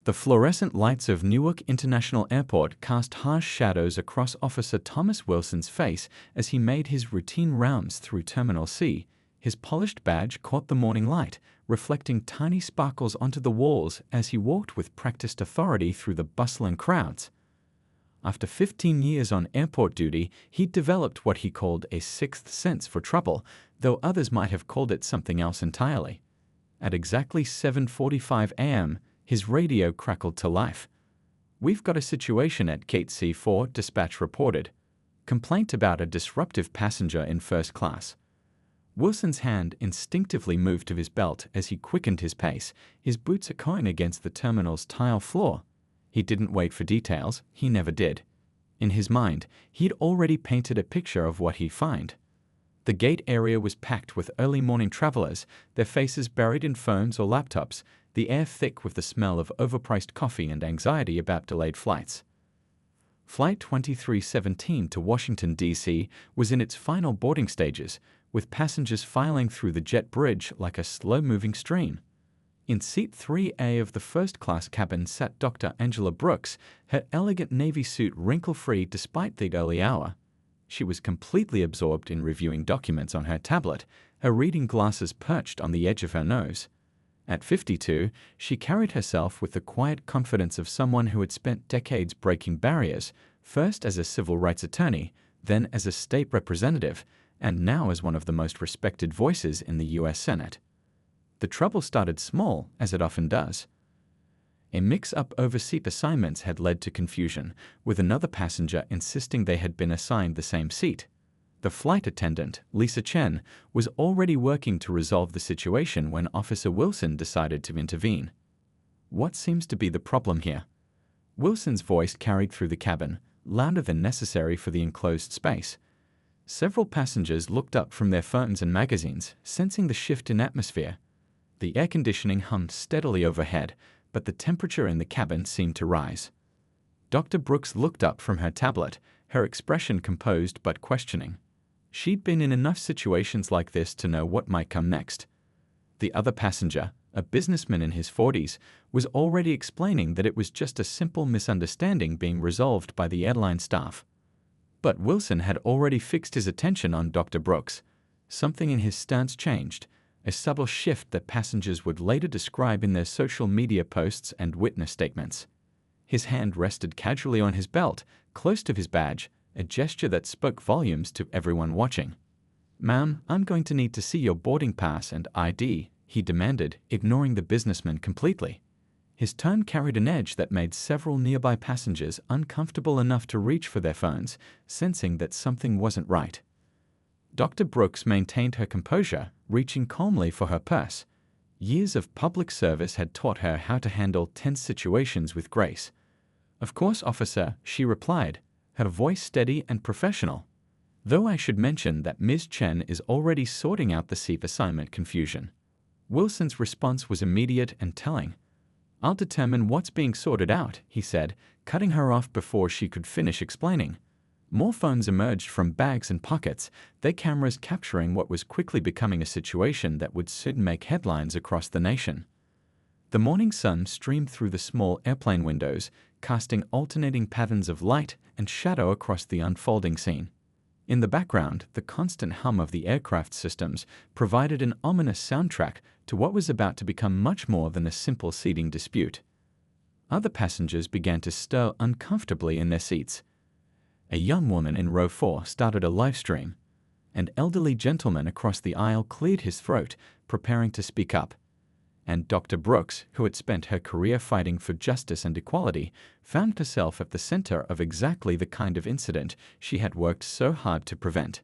The fluorescent lights of Newark International Airport cast harsh shadows across Officer Thomas Wilson's face as he made his routine rounds through Terminal C. His polished badge caught the morning light, reflecting tiny sparkles onto the walls as he walked with practiced authority through the bustling crowds. After 15 years on airport duty, he'd developed what he called a sixth sense for trouble, though others might have called it something else entirely. At exactly 7:45 a.m., his radio crackled to life. "We've got a situation at Gate C4, dispatch reported. Complaint about a disruptive passenger in first class." Wilson's hand instinctively moved to his belt as he quickened his pace, his boots echoing against the terminal's tile floor. He didn't wait for details, he never did. In his mind, he'd already painted a picture of what he'd find. The gate area was packed with early morning travelers, their faces buried in phones or laptops, the air thick with the smell of overpriced coffee and anxiety about delayed flights. Flight 2317 to Washington, D.C. was in its final boarding stages, with passengers filing through the jet bridge like a slow-moving stream. In seat 3A of the first-class cabin sat Dr. Angela Brooks, her elegant navy suit wrinkle-free despite the early hour. She was completely absorbed in reviewing documents on her tablet, her reading glasses perched on the edge of her nose. At 52, she carried herself with the quiet confidence of someone who had spent decades breaking barriers, first as a civil rights attorney, then as a state representative, and now as one of the most respected voices in the U.S. Senate. The trouble started small, as it often does. A mix-up over seat assignments had led to confusion, with another passenger insisting they had been assigned the same seat. The flight attendant, Lisa Chen, was already working to resolve the situation when Officer Wilson decided to intervene. "What seems to be the problem here?" Wilson's voice carried through the cabin, louder than necessary for the enclosed space. Several passengers looked up from their phones and magazines, sensing the shift in atmosphere. The air conditioning hummed steadily overhead, but the temperature in the cabin seemed to rise. Dr. Brooks looked up from her tablet, her expression composed but questioning. She'd been in enough situations like this to know what might come next. The other passenger, a businessman in his 40s, was already explaining that it was just a simple misunderstanding being resolved by the airline staff. But Wilson had already fixed his attention on Dr. Brooks. Something in his stance changed, a subtle shift that passengers would later describe in their social media posts and witness statements. His hand rested casually on his belt, close to his badge, a gesture that spoke volumes to everyone watching. "Ma'am, I'm going to need to see your boarding pass and ID," he demanded, ignoring the businessman completely. His tone carried an edge that made several nearby passengers uncomfortable enough to reach for their phones, sensing that something wasn't right. Dr. Brooks maintained her composure, reaching calmly for her purse. Years of public service had taught her how to handle tense situations with grace. "Of course, officer," she replied, her voice steady and professional. "Though I should mention that Ms. Chen is already sorting out the seat assignment confusion." Wilson's response was immediate and telling. "I'll determine what's being sorted out," he said, cutting her off before she could finish explaining. More phones emerged from bags and pockets, their cameras capturing what was quickly becoming a situation that would soon make headlines across the nation. The morning sun streamed through the small airplane windows, casting alternating patterns of light and shadow across the unfolding scene. In the background, the constant hum of the aircraft systems provided an ominous soundtrack to what was about to become much more than a simple seating dispute. Other passengers began to stir uncomfortably in their seats. A young woman in row 4 started a live stream. An elderly gentleman across the aisle cleared his throat, preparing to speak up. And Dr. Brooks, who had spent her career fighting for justice and equality, found herself at the center of exactly the kind of incident she had worked so hard to prevent.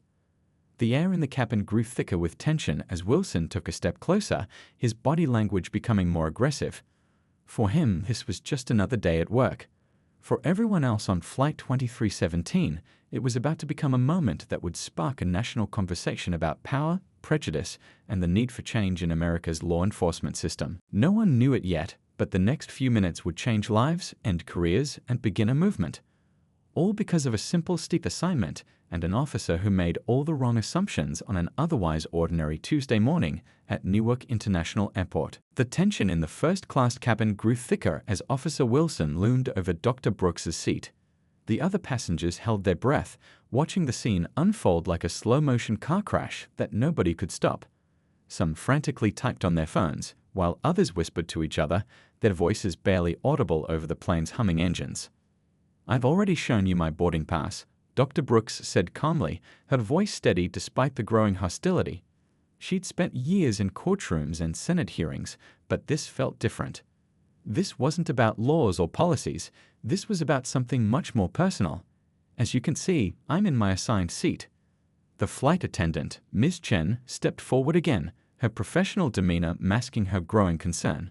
The air in the cabin grew thicker with tension as Wilson took a step closer, his body language becoming more aggressive. For him, this was just another day at work. For everyone else on Flight 2317, it was about to become a moment that would spark a national conversation about power, prejudice, and the need for change in America's law enforcement system. No one knew it yet, but the next few minutes would change lives, end careers, and begin a movement. all because of a simple STEEP assignment and an officer who made all the wrong assumptions on an otherwise ordinary Tuesday morning at Newark International Airport. The tension in the first-class cabin grew thicker as Officer Wilson loomed over Dr. Brooks's seat. The other passengers held their breath, watching the scene unfold like a slow-motion car crash that nobody could stop. Some frantically typed on their phones, while others whispered to each other, their voices barely audible over the plane's humming engines. "I've already shown you my boarding pass," Dr. Brooks said calmly, her voice steady despite the growing hostility. She'd spent years in courtrooms and Senate hearings, but this felt different. This wasn't about laws or policies. This was about something much more personal. "As you can see, I'm in my assigned seat." The flight attendant, Ms. Chen, stepped forward again, her professional demeanor masking her growing concern.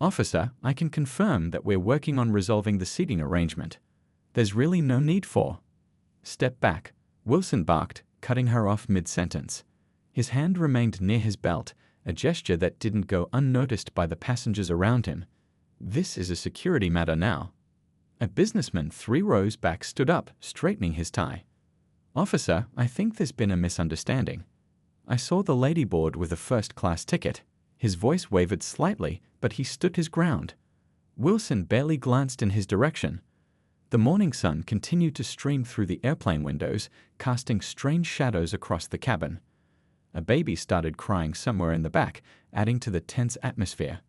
"Officer, I can confirm that we're working on resolving the seating arrangement. There's really no need for—" "Step back," Wilson barked, cutting her off mid-sentence. His hand remained near his belt, a gesture that didn't go unnoticed by the passengers around him. "This is a security matter now." A businessman 3 rows back stood up, straightening his tie. "Officer, I think there's been a misunderstanding. I saw the lady board with a first-class ticket." His voice wavered slightly, but he stood his ground. Wilson barely glanced in his direction. The morning sun continued to stream through the airplane windows, casting strange shadows across the cabin. A baby started crying somewhere in the back, adding to the tense atmosphere.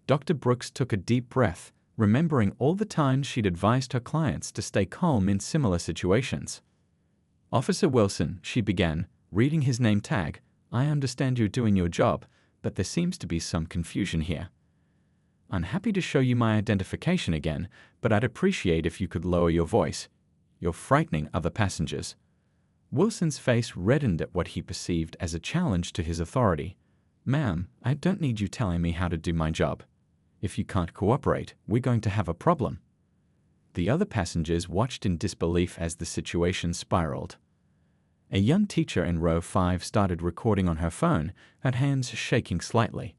Dr. Brooks took a deep breath, remembering all the times she'd advised her clients to stay calm in similar situations. "Officer Wilson," she began, reading his name tag, "I understand you're doing your job, but there seems to be some confusion here. I'm happy to show you my identification again, but I'd appreciate if you could lower your voice. You're frightening other passengers." Wilson's face reddened at what he perceived as a challenge to his authority. "Ma'am, I don't need you telling me how to do my job. If you can't cooperate, we're going to have a problem." The other passengers watched in disbelief as the situation spiraled. A young teacher in row 5 started recording on her phone, her hands shaking slightly.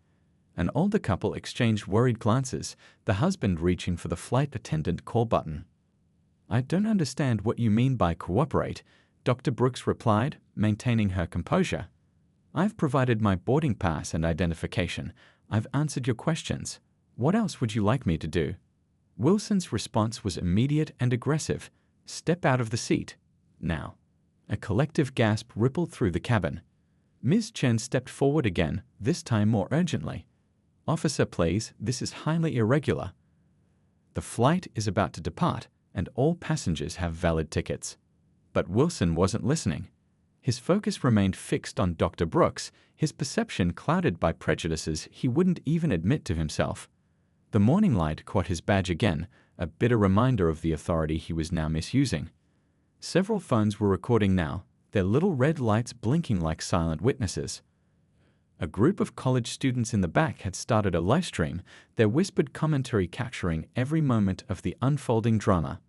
An older couple exchanged worried glances, the husband reaching for the flight attendant call button. "I don't understand what you mean by cooperate," Dr. Brooks replied, maintaining her composure. "I've provided my boarding pass and identification. I've answered your questions. What else would you like me to do?" Wilson's response was immediate and aggressive. "Step out of the seat. Now." A collective gasp rippled through the cabin. Ms. Chen stepped forward again, this time more urgently. "Officer, please, this is highly irregular. The flight is about to depart, and all passengers have valid tickets." But Wilson wasn't listening. His focus remained fixed on Dr. Brooks, his perception clouded by prejudices he wouldn't even admit to himself. The morning light caught his badge again, a bitter reminder of the authority he was now misusing. Several phones were recording now, their little red lights blinking like silent witnesses. A group of college students in the back had started a livestream, their whispered commentary capturing every moment of the unfolding drama.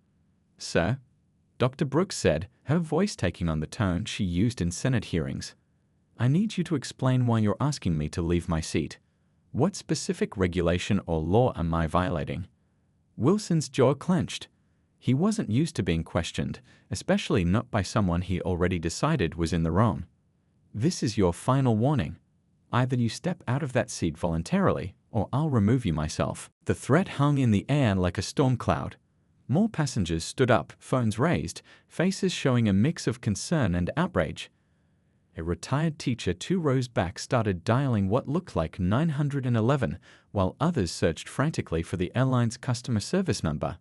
"Sir," Dr. Brooks said, her voice taking on the tone she used in Senate hearings, "I need you to explain why you're asking me to leave my seat. What specific regulation or law am I violating?" Wilson's jaw clenched. He wasn't used to being questioned, especially not by someone he already decided was in the wrong. "This is your final warning. Either you step out of that seat voluntarily, or I'll remove you myself." The threat hung in the air like a storm cloud. More passengers stood up, phones raised, faces showing a mix of concern and outrage. A retired teacher 2 rows back started dialing what looked like 911, while others searched frantically for the airline's customer service number.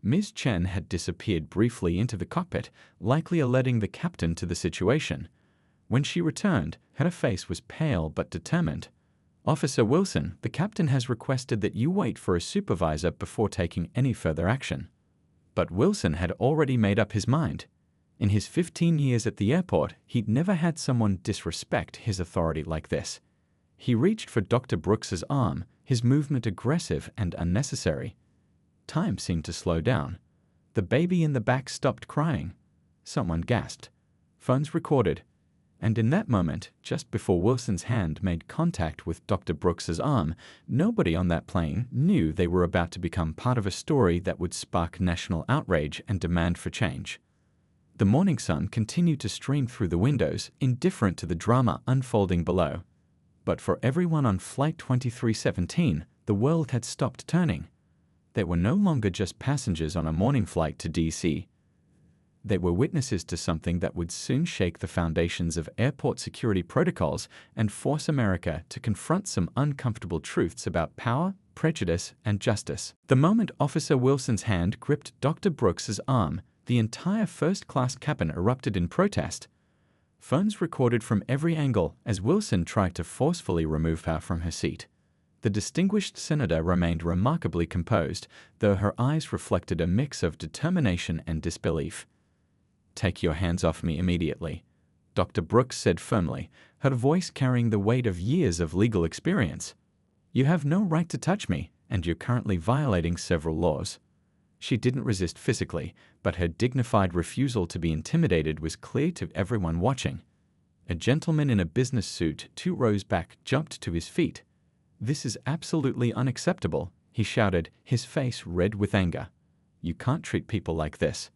Ms. Chen had disappeared briefly into the cockpit, likely alerting the captain to the situation. When she returned, her face was pale but determined. "Officer Wilson, the captain has requested that you wait for a supervisor before taking any further action." But Wilson had already made up his mind. In his 15 years at the airport, he'd never had someone disrespect his authority like this. He reached for Dr. Brooks's arm, his movement aggressive and unnecessary. Time seemed to slow down. The baby in the back stopped crying. Someone gasped. Phones recorded. And in that moment, just before Wilson's hand made contact with Dr. Brooks's arm, nobody on that plane knew they were about to become part of a story that would spark national outrage and demand for change. The morning sun continued to stream through the windows, indifferent to the drama unfolding below. But for everyone on Flight 2317, the world had stopped turning. They were no longer just passengers on a morning flight to DC. They were witnesses to something that would soon shake the foundations of airport security protocols and force America to confront some uncomfortable truths about power, prejudice, and justice. The moment Officer Wilson's hand gripped Dr. Brooks's arm, the entire first-class cabin erupted in protest. Phones recorded from every angle as Wilson tried to forcefully remove her from her seat. The distinguished senator remained remarkably composed, though her eyes reflected a mix of determination and disbelief. "Take your hands off me immediately," Dr. Brooks said firmly, her voice carrying the weight of years of legal experience. "You have no right to touch me, and you're currently violating several laws." She didn't resist physically, but her dignified refusal to be intimidated was clear to everyone watching. A gentleman in a business suit 2 rows back jumped to his feet. "This is absolutely unacceptable," he shouted, his face red with anger. "You can't treat people like this."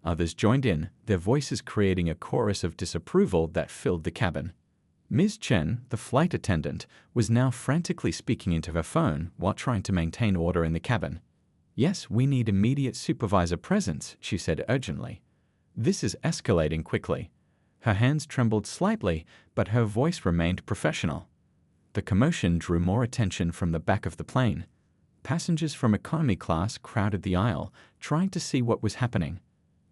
Others joined in, their voices creating a chorus of disapproval that filled the cabin. Ms. Chen, the flight attendant, was now frantically speaking into her phone while trying to maintain order in the cabin. "Yes, we need immediate supervisor presence," she said urgently. "This is escalating quickly." Her hands trembled slightly, but her voice remained professional. The commotion drew more attention from the back of the plane. Passengers from economy class crowded the aisle, trying to see what was happening.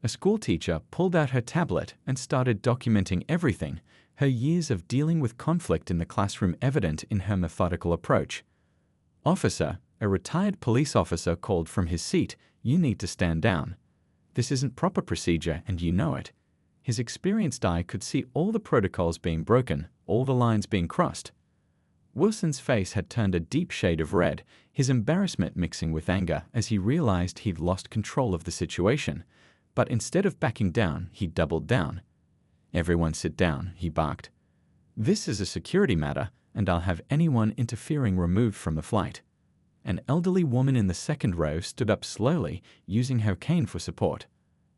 A schoolteacher pulled out her tablet and started documenting everything, her years of dealing with conflict in the classroom evident in her methodical approach. "Officer," a retired police officer called from his seat, "you need to stand down. This isn't proper procedure and you know it." His experienced eye could see all the protocols being broken, all the lines being crossed. Wilson's face had turned a deep shade of red, his embarrassment mixing with anger as he realized he'd lost control of the situation. But instead of backing down, he doubled down. "Everyone sit down," he barked. "This is a security matter, and I'll have anyone interfering removed from the flight." An elderly woman in the second row stood up slowly, using her cane for support.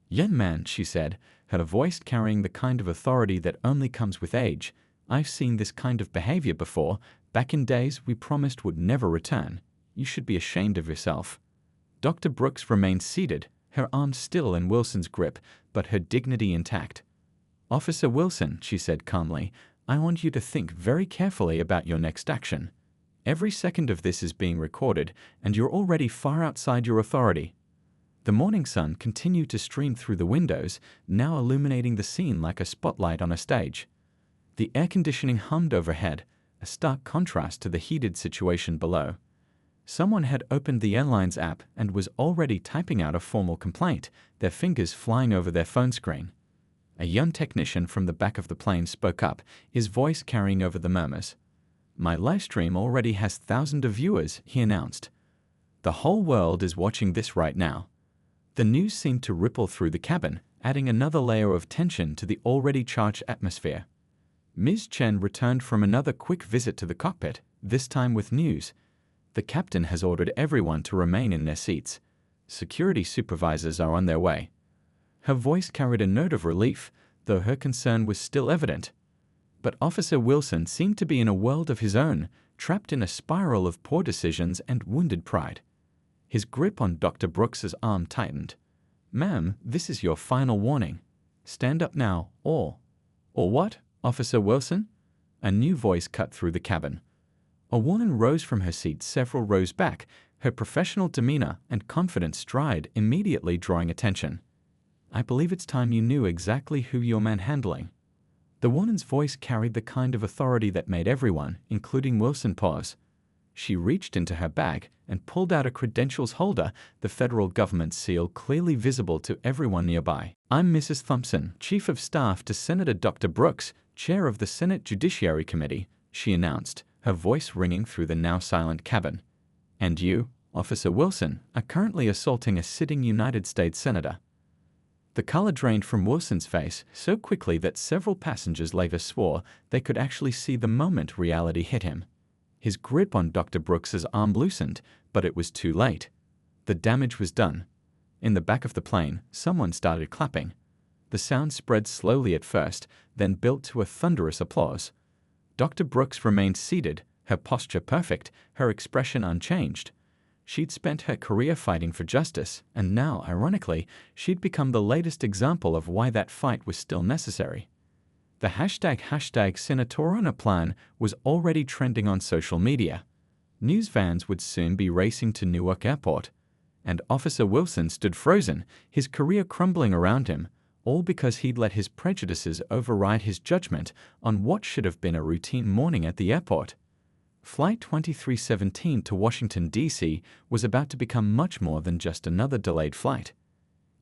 "Young man," she said, her voice carrying the kind of authority that only comes with age, "I've seen this kind of behavior before, back in days we promised would never return. You should be ashamed of yourself." Dr. Brooks remained seated, her arm still in Wilson's grip, but her dignity intact. "Officer Wilson," she said calmly, "I want you to think very carefully about your next action. Every second of this is being recorded, and you're already far outside your authority." The morning sun continued to stream through the windows, now illuminating the scene like a spotlight on a stage. The air conditioning hummed overhead, a stark contrast to the heated situation below. Someone had opened the airline's app and was already typing out a formal complaint, their fingers flying over their phone screen. A young technician from the back of the plane spoke up, his voice carrying over the murmurs. "My livestream already has thousands of viewers," he announced. "The whole world is watching this right now." The news seemed to ripple through the cabin, adding another layer of tension to the already charged atmosphere. Ms. Chen returned from another quick visit to the cockpit, this time with news. "The captain has ordered everyone to remain in their seats. Security supervisors are on their way." Her voice carried a note of relief, though her concern was still evident. But Officer Wilson seemed to be in a world of his own, trapped in a spiral of poor decisions and wounded pride. His grip on Dr. Brooks's arm tightened. "Ma'am, this is your final warning. Stand up now, or..." "Or what, Officer Wilson?" A new voice cut through the cabin. A woman rose from her seat several rows back, her professional demeanor and confident stride immediately drawing attention. "I believe it's time you knew exactly who you're manhandling." The woman's voice carried the kind of authority that made everyone, including Wilson, pause. She reached into her bag and pulled out a credentials holder, the federal government seal clearly visible to everyone nearby. "I'm Mrs. Thompson, Chief of Staff to Senator Dr. Brooks, Chair of the Senate Judiciary Committee," she announced, her voice ringing through the now silent cabin. "And you, Officer Wilson, are currently assaulting a sitting United States Senator." The color drained from Wilson's face so quickly that several passengers later swore they could actually see the moment reality hit him. His grip on Dr. Brooks's arm loosened, but it was too late. The damage was done. In the back of the plane, someone started clapping. The sound spread slowly at first, then built to a thunderous applause. Dr. Brooks remained seated, her posture perfect, her expression unchanged. She'd spent her career fighting for justice, and now, ironically, she'd become the latest example of why that fight was still necessary. The hashtag Senatorona plan was already trending on social media. News vans would soon be racing to Newark Airport. And Officer Wilson stood frozen, his career crumbling around him, all because he'd let his prejudices override his judgment on what should have been a routine morning at the airport. Flight 2317 to Washington, D.C. was about to become much more than just another delayed flight.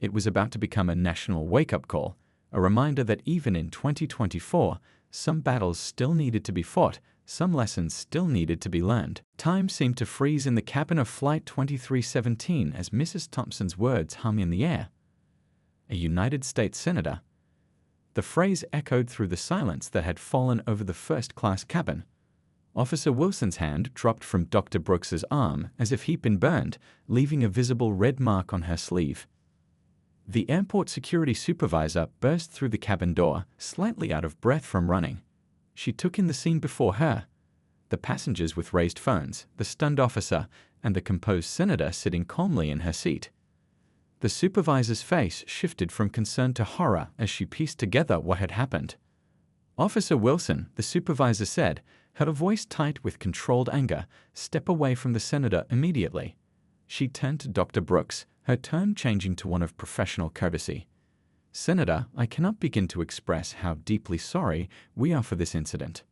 It was about to become a national wake-up call, a reminder that even in 2024, some battles still needed to be fought, some lessons still needed to be learned. Time seemed to freeze in the cabin of Flight 2317 as Mrs. Thompson's words hung in the air. A United States Senator. The phrase echoed through the silence that had fallen over the first-class cabin. Officer Wilson's hand dropped from Dr. Brooks's arm as if he'd been burned, leaving a visible red mark on her sleeve. The airport security supervisor burst through the cabin door, slightly out of breath from running. She took in the scene before her. The passengers with raised phones, the stunned officer, and the composed senator sitting calmly in her seat. The supervisor's face shifted from concern to horror as she pieced together what had happened. "Officer Wilson," the supervisor said, her voice tight with controlled anger, "step away from the senator immediately." She turned to Dr. Brooks, her tone changing to one of professional courtesy. "Senator, I cannot begin to express how deeply sorry we are for this incident."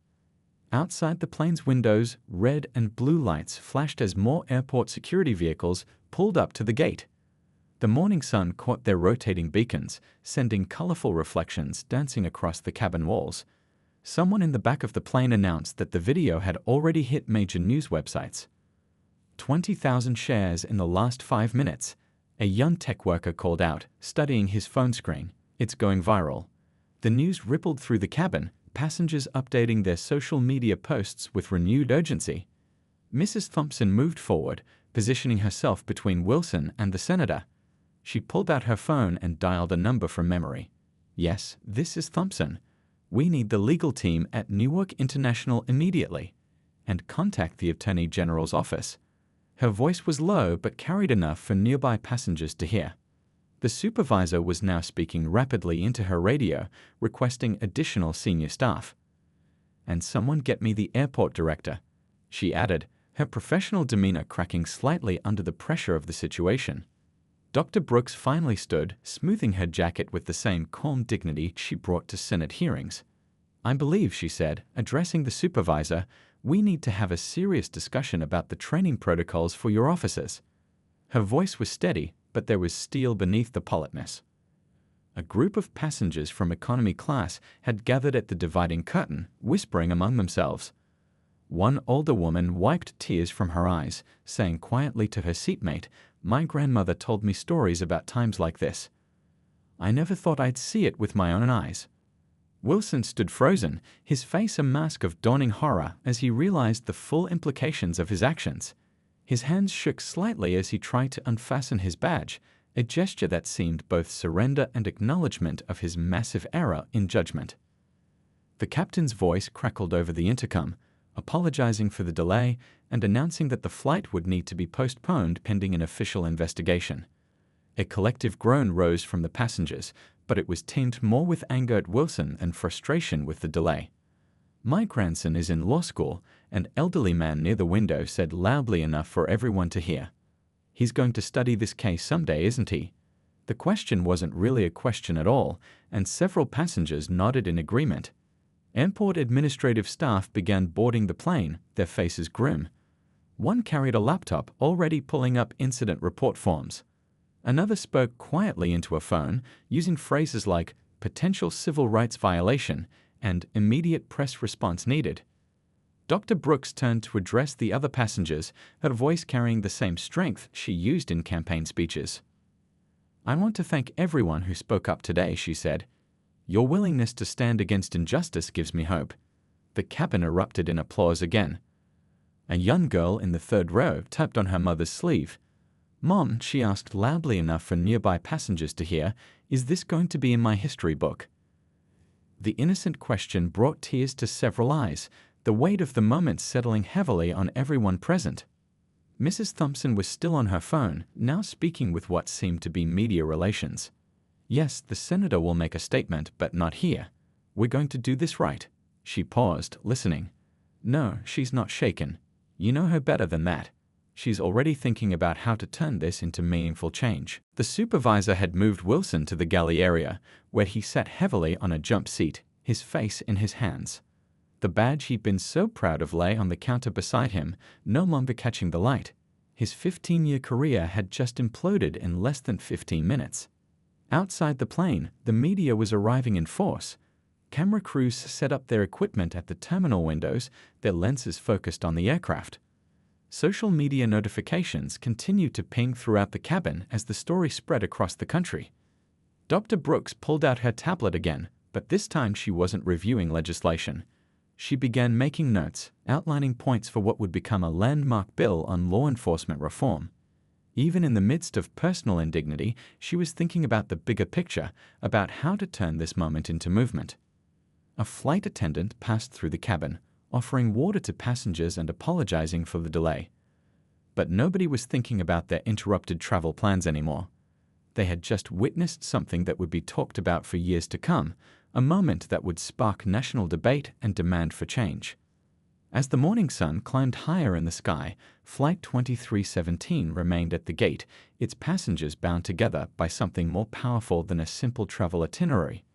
Outside the plane's windows, red and blue lights flashed as more airport security vehicles pulled up to the gate. The morning sun caught their rotating beacons, sending colorful reflections dancing across the cabin walls. Someone in the back of the plane announced that the video had already hit major news websites. 20,000 shares in the last 5 minutes, a young tech worker called out, studying his phone screen. "It's going viral." The news rippled through the cabin, passengers updating their social media posts with renewed urgency. Mrs. Thompson moved forward, positioning herself between Wilson and the senator. She pulled out her phone and dialed a number from memory. "Yes, this is Thompson. We need the legal team at Newark International immediately. And contact the Attorney General's office." Her voice was low but carried enough for nearby passengers to hear. The supervisor was now speaking rapidly into her radio, requesting additional senior staff. "And someone get me the airport director," she added, her professional demeanor cracking slightly under the pressure of the situation. Dr. Brooks finally stood, smoothing her jacket with the same calm dignity she brought to Senate hearings. "I believe," she said, addressing the supervisor, "we need to have a serious discussion about the training protocols for your officers." Her voice was steady, but there was steel beneath the politeness. A group of passengers from economy class had gathered at the dividing curtain, whispering among themselves. One older woman wiped tears from her eyes, saying quietly to her seatmate, "My grandmother told me stories about times like this. I never thought I'd see it with my own eyes." Wilson stood frozen, his face a mask of dawning horror as he realized the full implications of his actions. His hands shook slightly as he tried to unfasten his badge, a gesture that seemed both surrender and acknowledgement of his massive error in judgment. The captain's voice crackled over the intercom, apologizing for the delay and announcing that the flight would need to be postponed pending an official investigation. A collective groan rose from the passengers, but it was tinged more with anger at Wilson and frustration with the delay. "My grandson is in law school," an elderly man near the window said loudly enough for everyone to hear. "He's going to study this case someday, isn't he?" The question wasn't really a question at all, and several passengers nodded in agreement. Airport administrative staff began boarding the plane, their faces grim. One carried a laptop, already pulling up incident report forms. Another spoke quietly into a phone, using phrases like "potential civil rights violation" and "immediate press response needed." Dr. Brooks turned to address the other passengers, her voice carrying the same strength she used in campaign speeches. "I want to thank everyone who spoke up today," she said. "Your willingness to stand against injustice gives me hope." The cabin erupted in applause again. A young girl in the third row tapped on her mother's sleeve. "Mom," she asked loudly enough for nearby passengers to hear, "is this going to be in my history book?" The innocent question brought tears to several eyes, the weight of the moment settling heavily on everyone present. Mrs. Thompson was still on her phone, now speaking with what seemed to be media relations. "Yes, the senator will make a statement, but not here. We're going to do this right." She paused, listening. "No, she's not shaken. You know her better than that. She's already thinking about how to turn this into meaningful change." The supervisor had moved Wilson to the galley area, where he sat heavily on a jump seat, his face in his hands. The badge he'd been so proud of lay on the counter beside him, no longer catching the light. His 15-year career had just imploded in less than 15 minutes. Outside the plane, the media was arriving in force. Camera crews set up their equipment at the terminal windows, their lenses focused on the aircraft. Social media notifications continued to ping throughout the cabin as the story spread across the country. Dr. Brooks pulled out her tablet again, but this time she wasn't reviewing legislation. She began making notes, outlining points for what would become a landmark bill on law enforcement reform. Even in the midst of personal indignity, she was thinking about the bigger picture, about how to turn this moment into movement. A flight attendant passed through the cabin, offering water to passengers and apologizing for the delay. But nobody was thinking about their interrupted travel plans anymore. They had just witnessed something that would be talked about for years to come, a moment that would spark national debate and demand for change. As the morning sun climbed higher in the sky, Flight 2317 remained at the gate, its passengers bound together by something more powerful than a simple travel itinerary.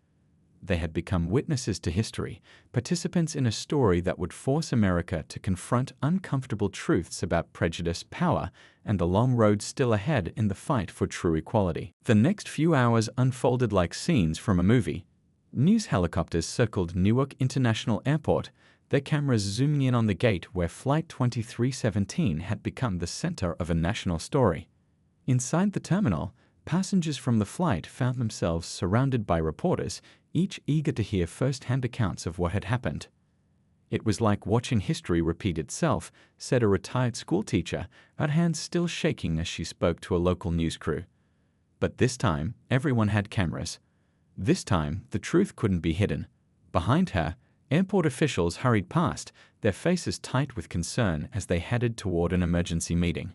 They had become witnesses to history, participants in a story that would force America to confront uncomfortable truths about prejudice, power, and the long road still ahead in the fight for true equality. The next few hours unfolded like scenes from a movie. News helicopters circled Newark International Airport, their cameras zooming in on the gate where Flight 2317 had become the center of a national story. Inside the terminal, passengers from the flight found themselves surrounded by reporters, each eager to hear first-hand accounts of what had happened. "It was like watching history repeat itself," said a retired schoolteacher, her hands still shaking as she spoke to a local news crew. But this time, everyone had cameras. This time, the truth couldn't be hidden. Behind her, airport officials hurried past, their faces tight with concern as they headed toward an emergency meeting.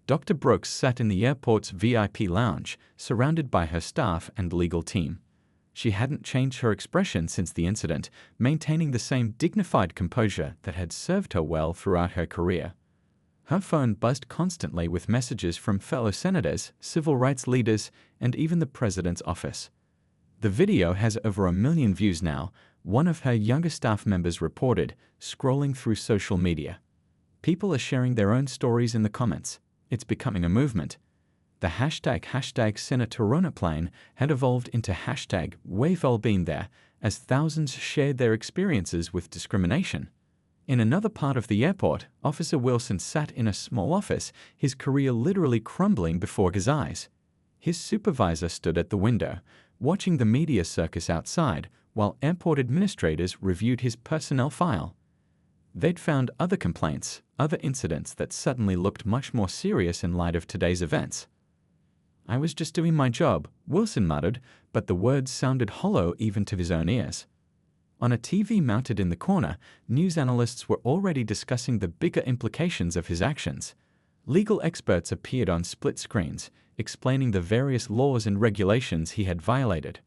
Dr. Brooks sat in the airport's VIP lounge, surrounded by her staff and legal team. She hadn't changed her expression since the incident, maintaining the same dignified composure that had served her well throughout her career. Her phone buzzed constantly with messages from fellow senators, civil rights leaders, and even the president's office. "The video has over 1 million views now," one of her younger staff members reported, scrolling through social media. "People are sharing their own stories in the comments. It's becoming a movement." The hashtag Senator Plane had evolved into hashtag We've All Been There, as thousands shared their experiences with discrimination. In another part of the airport, Officer Wilson sat in a small office, his career literally crumbling before his eyes. His supervisor stood at the window, watching the media circus outside, while airport administrators reviewed his personnel file. They'd found other complaints, other incidents that suddenly looked much more serious in light of today's events. "I was just doing my job," Wilson muttered, but the words sounded hollow even to his own ears. On a TV mounted in the corner, news analysts were already discussing the bigger implications of his actions. Legal experts appeared on split screens, explaining the various laws and regulations he had violated.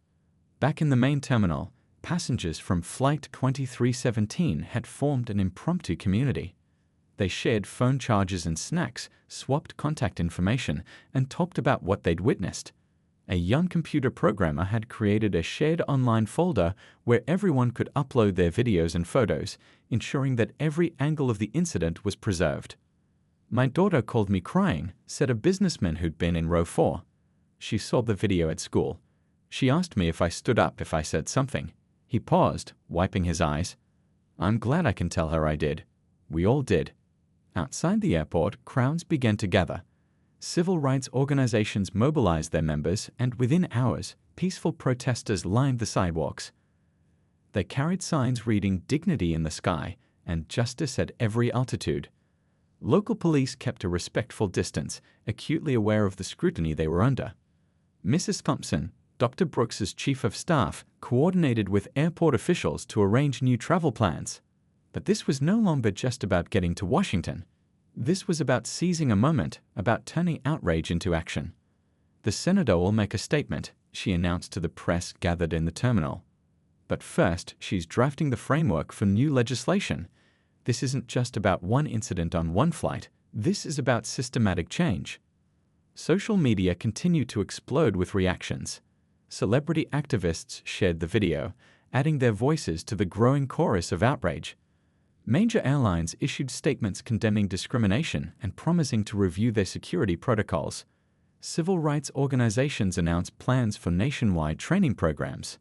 Back in the main terminal, passengers from Flight 2317 had formed an impromptu community. They shared phone charges and snacks, swapped contact information, and talked about what they'd witnessed. A young computer programmer had created a shared online folder where everyone could upload their videos and photos, ensuring that every angle of the incident was preserved. "My daughter called me crying," said a businessman who'd been in row 4. "She saw the video at school. She asked me if I stood up if I said something." He paused, wiping his eyes. "I'm glad I can tell her I did. We all did." Outside the airport, crowds began to gather. Civil rights organizations mobilized their members, and within hours, peaceful protesters lined the sidewalks. They carried signs reading "Dignity in the Sky" and "Justice at every altitude." Local police kept a respectful distance, acutely aware of the scrutiny they were under. Mrs. Thompson, Dr. Brooks's chief of staff, coordinated with airport officials to arrange new travel plans. But this was no longer just about getting to Washington. This was about seizing a moment, about turning outrage into action. "The senator will make a statement," she announced to the press gathered in the terminal. "But first, she's drafting the framework for new legislation. This isn't just about one incident on one flight. This is about systematic change." Social media continued to explode with reactions. Celebrity activists shared the video, adding their voices to the growing chorus of outrage. Major airlines issued statements condemning discrimination and promising to review their security protocols. Civil rights organizations announced plans for nationwide training programs.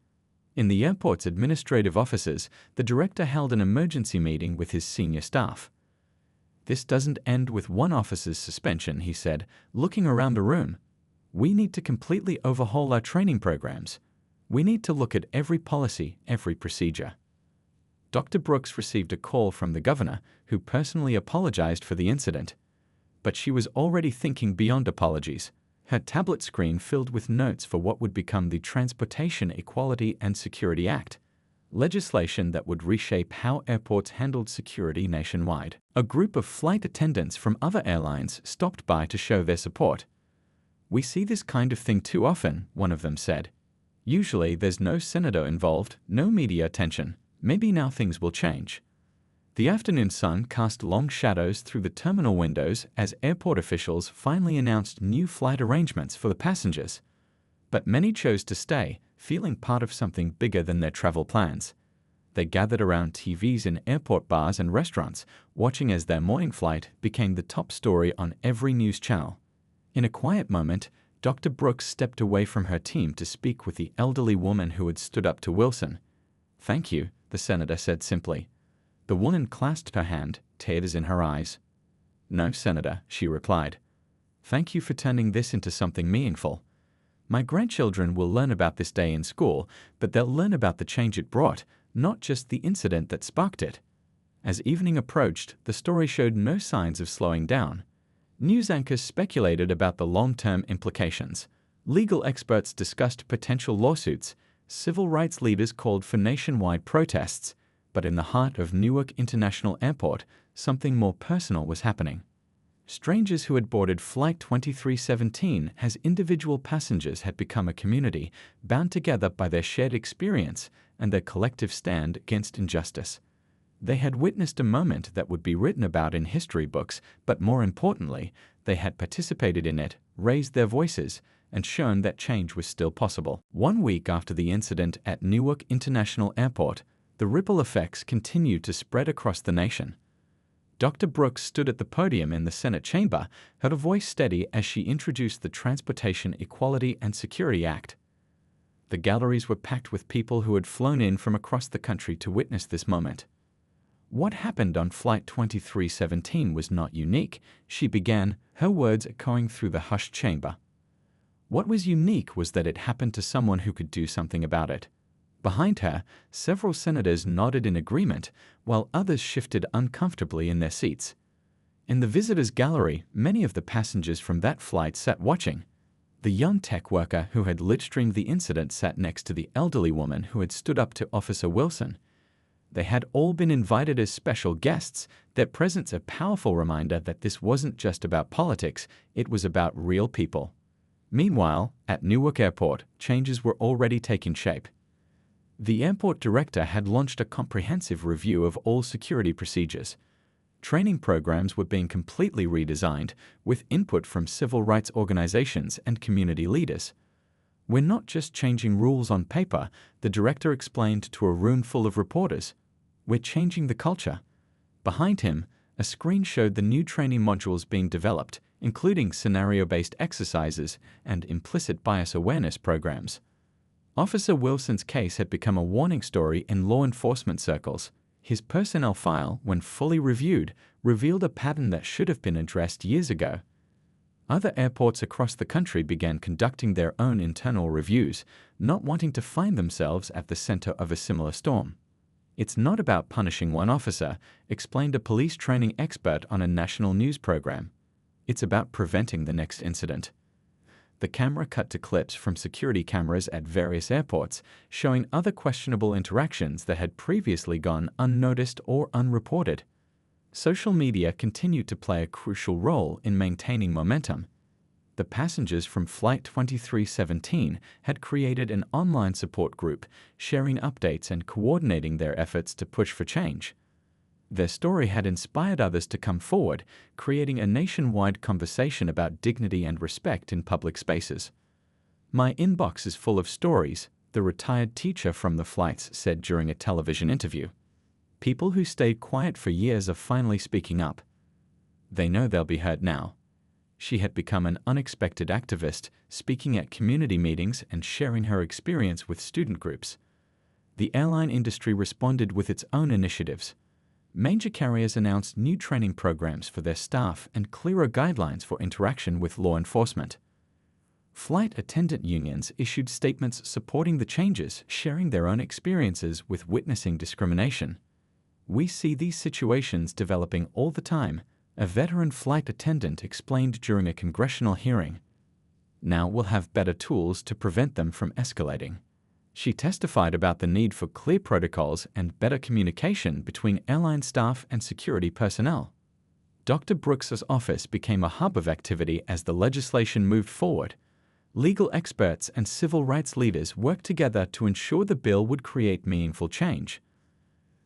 In the airport's administrative offices, the director held an emergency meeting with his senior staff. "This doesn't end with one officer's suspension," he said, looking around the room. "We need to completely overhaul our training programs. We need to look at every policy, every procedure." Dr. Brooks received a call from the governor, who personally apologized for the incident. But she was already thinking beyond apologies. Her tablet screen filled with notes for what would become the Transportation Equality and Security Act, legislation that would reshape how airports handled security nationwide. A group of flight attendants from other airlines stopped by to show their support. "We see this kind of thing too often," one of them said. "Usually there's no senator involved, no media attention. Maybe now things will change." The afternoon sun cast long shadows through the terminal windows as airport officials finally announced new flight arrangements for the passengers. But many chose to stay, feeling part of something bigger than their travel plans. They gathered around TVs in airport bars and restaurants, watching as their morning flight became the top story on every news channel. In a quiet moment, Dr. Brooks stepped away from her team to speak with the elderly woman who had stood up to Wilson. "Thank you," the senator said simply. The woman clasped her hand, tears in her eyes. "No, Senator," she replied. "Thank you for turning this into something meaningful. My grandchildren will learn about this day in school, but they'll learn about the change it brought, not just the incident that sparked it." As evening approached, the story showed no signs of slowing down. News anchors speculated about the long-term implications. Legal experts discussed potential lawsuits. Civil rights leaders called for nationwide protests. But in the heart of Newark International Airport, something more personal was happening. Strangers who had boarded Flight 2317 as individual passengers had become a community, bound together by their shared experience and their collective stand against injustice. They had witnessed a moment that would be written about in history books, but more importantly, they had participated in it, raised their voices, and shown that change was still possible. 1 week after the incident at Newark International Airport, the ripple effects continued to spread across the nation. Dr. Brooks stood at the podium in the Senate chamber, her voice steady as she introduced the Transportation Equality and Security Act. The galleries were packed with people who had flown in from across the country to witness this moment. "What happened on Flight 2317 was not unique," she began, her words echoing through the hushed chamber. "What was unique was that it happened to someone who could do something about it." Behind her, several senators nodded in agreement, while others shifted uncomfortably in their seats. In the visitors' gallery, many of the passengers from that flight sat watching. The young tech worker who had live-streamed the incident sat next to the elderly woman who had stood up to Officer Wilson. They had all been invited as special guests, their presence a powerful reminder that this wasn't just about politics, it was about real people. Meanwhile, at Newark Airport, changes were already taking shape. The airport director had launched a comprehensive review of all security procedures. Training programs were being completely redesigned, with input from civil rights organizations and community leaders. "We're not just changing rules on paper," the director explained to a room full of reporters. "We're changing the culture." Behind him, a screen showed the new training modules being developed, including scenario-based exercises and implicit bias awareness programs. Officer Wilson's case had become a warning story in law enforcement circles. His personnel file, when fully reviewed, revealed a pattern that should have been addressed years ago. Other airports across the country began conducting their own internal reviews, not wanting to find themselves at the center of a similar storm. It's not about punishing one officer, explained a police training expert on a national news program. It's about preventing the next incident. The camera cut to clips from security cameras at various airports, showing other questionable interactions that had previously gone unnoticed or unreported. Social media continued to play a crucial role in maintaining momentum. The passengers from Flight 2317 had created an online support group, sharing updates and coordinating their efforts to push for change. Their story had inspired others to come forward, creating a nationwide conversation about dignity and respect in public spaces. "My inbox is full of stories," the retired teacher from the flights said during a television interview. "People who stayed quiet for years are finally speaking up. They know they'll be heard now." She had become an unexpected activist, speaking at community meetings and sharing her experience with student groups. The airline industry responded with its own initiatives. Major carriers announced new training programs for their staff and clearer guidelines for interaction with law enforcement. Flight attendant unions issued statements supporting the changes, sharing their own experiences with witnessing discrimination. "We see these situations developing all the time," a veteran flight attendant explained during a congressional hearing. "Now we'll have better tools to prevent them from escalating." She testified about the need for clear protocols and better communication between airline staff and security personnel. Dr. Brooks's office became a hub of activity as the legislation moved forward. Legal experts and civil rights leaders worked together to ensure the bill would create meaningful change.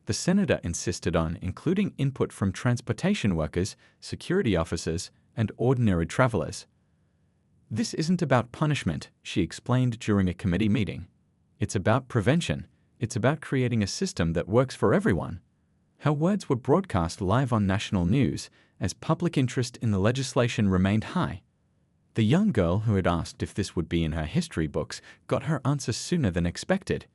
The senator insisted on including input from transportation workers, security officers, and ordinary travelers. "This isn't about punishment," she explained during a committee meeting. "It's about prevention. It's about creating a system that works for everyone." Her words were broadcast live on national news as public interest in the legislation remained high. The young girl who had asked if this would be in her history books got her answer sooner than expected.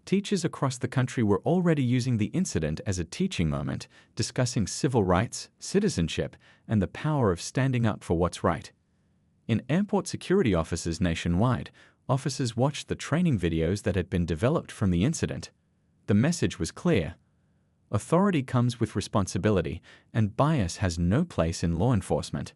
Teachers across the country were already using the incident as a teaching moment, discussing civil rights, citizenship, and the power of standing up for what's right. In airport security offices nationwide, officers watched the training videos that had been developed from the incident. The message was clear. Authority comes with responsibility, and bias has no place in law enforcement.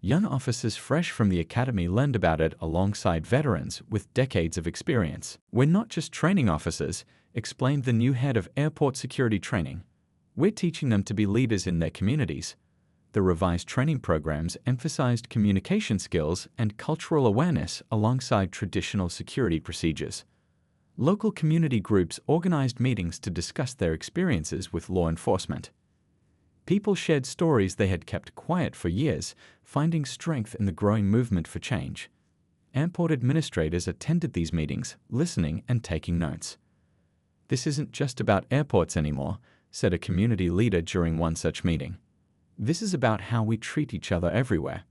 Young officers fresh from the academy learned about it alongside veterans with decades of experience. "We're not just training officers," explained the new head of airport security training. "We're teaching them to be leaders in their communities." The revised training programs emphasized communication skills and cultural awareness alongside traditional security procedures. Local community groups organized meetings to discuss their experiences with law enforcement. People shared stories they had kept quiet for years, finding strength in the growing movement for change. Airport administrators attended these meetings, listening and taking notes. "This isn't just about airports anymore," said a community leader during one such meeting. "This is about how we treat each other everywhere."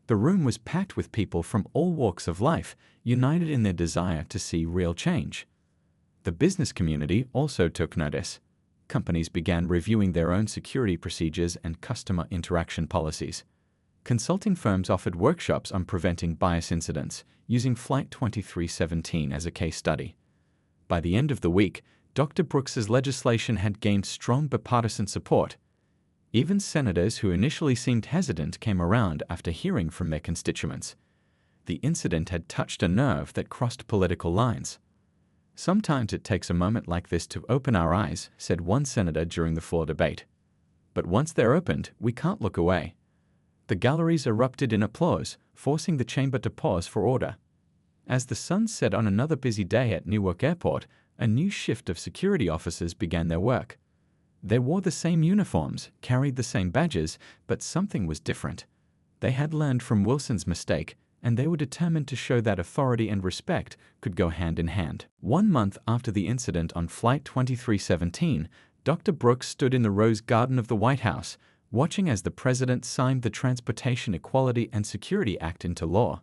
The room was packed with people from all walks of life, united in their desire to see real change. The business community also took notice. Companies began reviewing their own security procedures and customer interaction policies. Consulting firms offered workshops on preventing bias incidents, using Flight 2317 as a case study. By the end of the week, Dr. Brooks's legislation had gained strong bipartisan support. Even senators who initially seemed hesitant came around after hearing from their constituents. The incident had touched a nerve that crossed political lines. "Sometimes it takes a moment like this to open our eyes," said one senator during the floor debate. "But once they're opened, we can't look away." The galleries erupted in applause, forcing the chamber to pause for order. As the sun set on another busy day at Newark Airport, a new shift of security officers began their work. They wore the same uniforms, carried the same badges, but something was different. They had learned from Wilson's mistake, and they were determined to show that authority and respect could go hand in hand. 1 month after the incident on Flight 2317, Dr. Brooks stood in the Rose Garden of the White House, watching as the president signed the Transportation Equality and Security Act into law.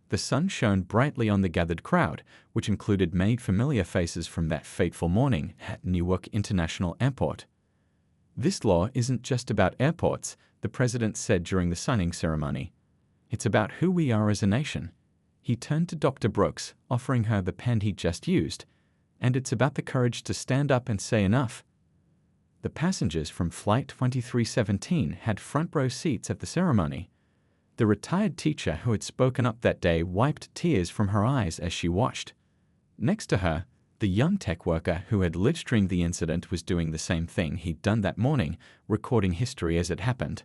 The sun shone brightly on the gathered crowd, which included many familiar faces from that fateful morning at Newark International Airport. "This law isn't just about airports," the president said during the signing ceremony. It's about who we are as a nation. He turned to Dr. Brooks, offering her the pen he'd just used. And it's about the courage to stand up and say enough. The passengers from Flight 2317 had front row seats at the ceremony. The retired teacher who had spoken up that day wiped tears from her eyes as she watched. Next to her, the young tech worker who had live-streamed the incident was doing the same thing he'd done that morning, recording history as it happened.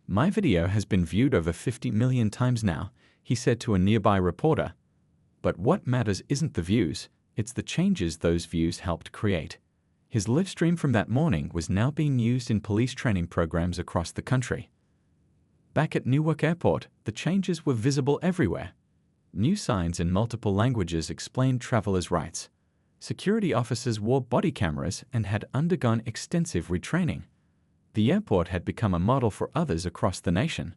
"My video has been viewed over 50 million times now," he said to a nearby reporter. But what matters isn't the views, it's the changes those views helped create. His live stream from that morning was now being used in police training programs across the country. Back at Newark Airport, the changes were visible everywhere. New signs in multiple languages explained travelers' rights. Security officers wore body cameras and had undergone extensive retraining. The airport had become a model for others across the nation.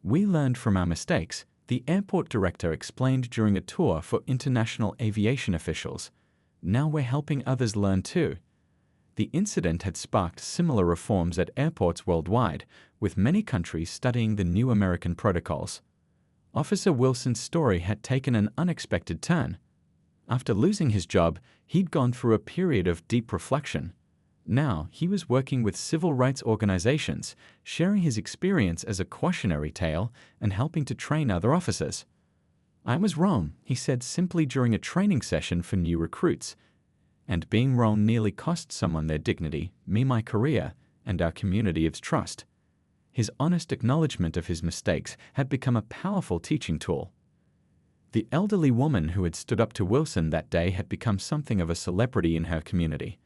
"We learned from our mistakes," the airport director explained during a tour for international aviation officials. "Now we're helping others learn too." The incident had sparked similar reforms at airports worldwide, with many countries studying the new American protocols. Officer Wilson's story had taken an unexpected turn. After losing his job, he'd gone through a period of deep reflection. Now he was working with civil rights organizations, sharing his experience as a cautionary tale and helping to train other officers. "I was wrong," he said simply during a training session for new recruits. "And being wrong nearly cost someone their dignity, me my career, and our community of trust." His honest acknowledgement of his mistakes had become a powerful teaching tool. The elderly woman who had stood up to Wilson that day had become something of a celebrity in her community.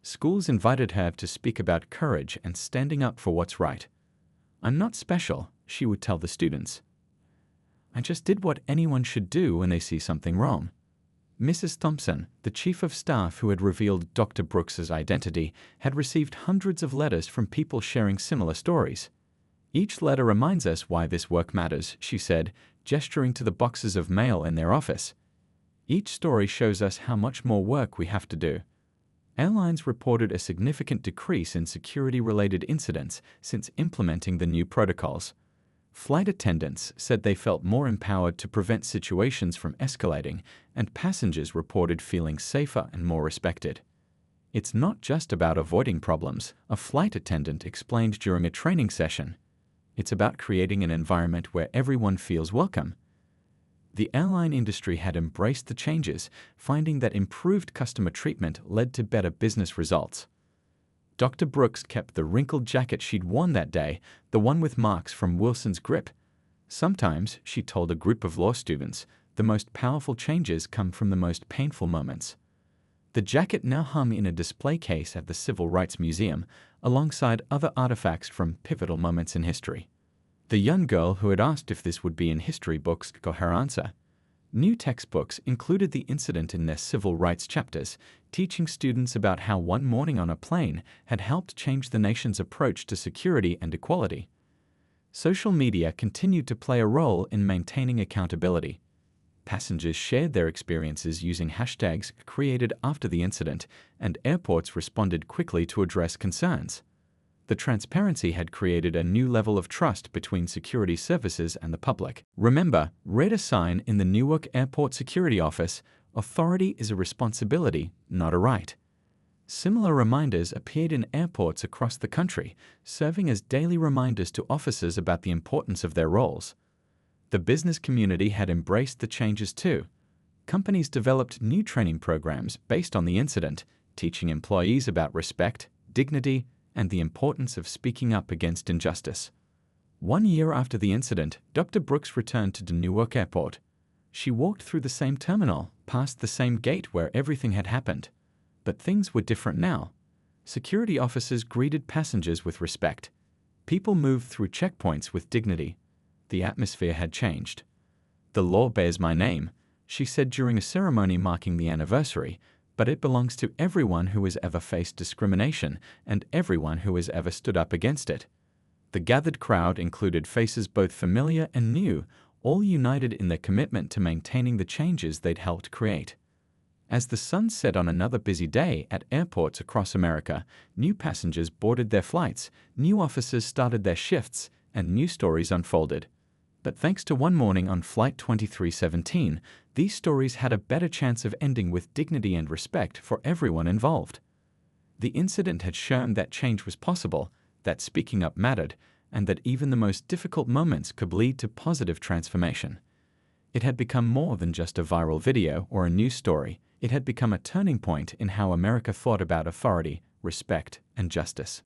Schools invited her to speak about courage and standing up for what's right. "I'm not special," she would tell the students. "I just did what anyone should do when they see something wrong." Mrs. Thompson, the chief of staff who had revealed Dr. Brooks's identity, had received hundreds of letters from people sharing similar stories. "Each letter reminds us why this work matters," she said, gesturing to the boxes of mail in their office. "Each story shows us how much more work we have to do." Airlines reported a significant decrease in security-related incidents since implementing the new protocols. Flight attendants said they felt more empowered to prevent situations from escalating, and passengers reported feeling safer and more respected. "It's not just about avoiding problems," a flight attendant explained during a training session. "It's about creating an environment where everyone feels welcome." The airline industry had embraced the changes, finding that improved customer treatment led to better business results. Dr. Brooks kept the wrinkled jacket she'd worn that day, the one with marks from Wilson's grip. "Sometimes," she told a group of law students, "the most powerful changes come from the most painful moments." The jacket now hung in a display case at the Civil Rights Museum, alongside other artifacts from pivotal moments in history. The young girl who had asked if this would be in history books got her answer. New textbooks included the incident in their civil rights chapters, teaching students about how one morning on a plane had helped change the nation's approach to security and equality. Social media continued to play a role in maintaining accountability. Passengers shared their experiences using hashtags created after the incident, and airports responded quickly to address concerns. The transparency had created a new level of trust between security services and the public. "Remember," read a sign in the Newark Airport Security Office, "authority is a responsibility, not a right." Similar reminders appeared in airports across the country, serving as daily reminders to officers about the importance of their roles. The business community had embraced the changes too. Companies developed new training programs based on the incident, teaching employees about respect, dignity, and the importance of speaking up against injustice. 1 year after the incident, Dr. Brooks returned to Newark Airport. She walked through the same terminal, past the same gate where everything had happened. But things were different now. Security officers greeted passengers with respect. People moved through checkpoints with dignity. The atmosphere had changed. "The law bears my name," she said during a ceremony marking the anniversary, "but it belongs to everyone who has ever faced discrimination and everyone who has ever stood up against it." The gathered crowd included faces both familiar and new, all united in their commitment to maintaining the changes they'd helped create. As the sun set on another busy day at airports across America, new passengers boarded their flights, new officers started their shifts, and new stories unfolded. But thanks to One Morning on Flight 2317, these stories had a better chance of ending with dignity and respect for everyone involved. The incident had shown that change was possible, that speaking up mattered, and that even the most difficult moments could lead to positive transformation. It had become more than just a viral video or a news story. It had become a turning point in how America thought about authority, respect, and justice.